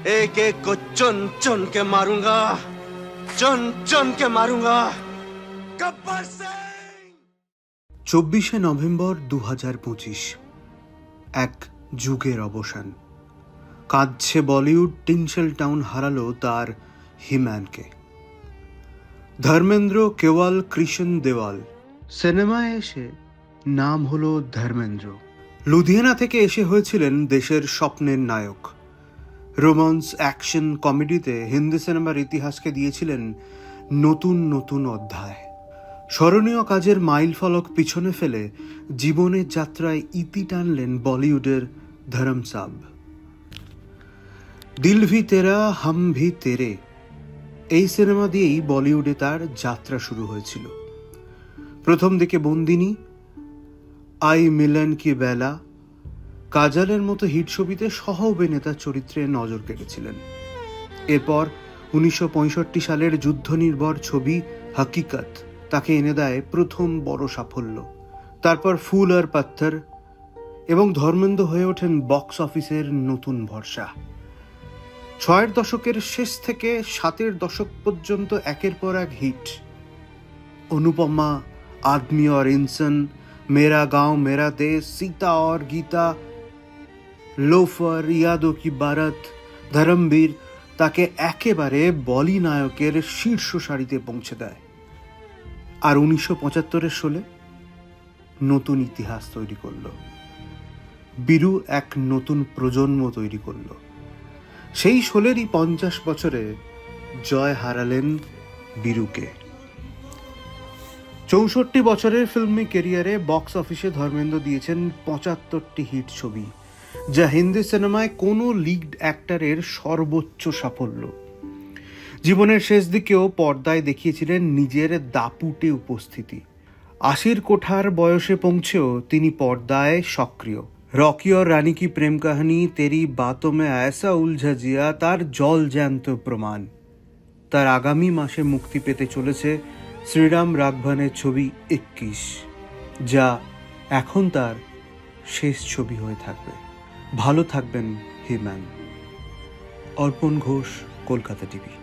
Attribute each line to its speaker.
Speaker 1: एक एक को चुन चुन के मारूंगा, चुन चुन के मारूंगा। गब्बर सिंह।
Speaker 2: 24শে নভেম্বর 2025 এক যুগের অবসান। কাঁদছে বলিউড, টিনশেল টাউন হারালো তার হিম্যানকে। ধর্মেন্দ্র কেওয়াল কৃষ্ণ দেওয়াল সিনেমায় এসে নাম হলো ধর্মেন্দ্র। লুধিয়ানা থেকে এসে হয়েছিলেন দেশের স্বপ্নের নায়ক। রোমান্স, অ্যাকশন, কমেডিতে হিন্দি সিনেমার ইতিহাসকে দিয়েছিলেন নতুন নতুন অধ্যায়। স্মরণীয় কাজের মাইল ফলক পিছনে ফেলে জীবনের যাত্রায় ইতি টানলেন বলিউডের ধরম সাব। দিল ভি তেরা হাম ভি তেরে এই সিনেমা দিয়েই বলিউডে তার যাত্রা শুরু হয়েছিল। প্রথম দিকে বন্দিনী, আই মিলন কি বেলা, কাজলের মতো হিট ছবিতে সহ অভিনেতার চরিত্রে নজর কেড়েছিলেন। এরপর 1965 সালের যুদ্ধ নির্ভর ছবি হকিকত তাকে এনে দেয় প্রথম বড় সাফল্য। তারপর ফুল আর পাথর এবং ধর্মেন্দ্র হয়ে ওঠেন বক্স অফিসের নতুন ভরসা। 60 দশকের শেষ থেকে 70 দশক পর্যন্ত একের পর এক হিট। অনুপমা, আদমি और इंसान, मेरा गांव मेरा देश, सीता और गीता, লোফার, ইয়াদো কি বারাত, ধরমবীর তাকে একেবারে বলি নায়কের শীর্ষ সারিতে পৌঁছে দেয়। আর 1975-এর শোলে নতুন ইতিহাস তৈরি করল। বীরু এক নতুন প্রজন্ম তৈরি করল। সেই শোলেরই 50 বছরে জয় হারালেন বীরুকে। 64 বছরের ফিল্মি ক্যারিয়ারে বক্স অফিসে ধর্মেন্দ্র দিয়েছেন 75টি হিট ছবি, যা হিন্দি সিনেমায় কোনো লিড অ্যাক্টরের সর্বোচ্চ সাফল্য। জীবনের শেষ দিকেও পর্দায় দেখিয়েছিলেন নিজের দাপুটে উপস্থিতি। 80 কোঠার বয়সে পৌঁছেও তিনি পর্দায় সক্রিয়। রকি और রানী কি প্রেম কাহিনী, তেরি বাতোं में ऐसा उलझा जिया তার জলজ্যান্ত প্রমাণ। তার আগামী মাসে মুক্তি পেতে চলেছে শ্রীরাম রাঘভানের ছবি 21, যা এখন তার শেষ ছবি হয়ে থাকবে। ভালো থাকবেন হিম্যান। অর্পণ ঘোষ, কলকাতা টিভি।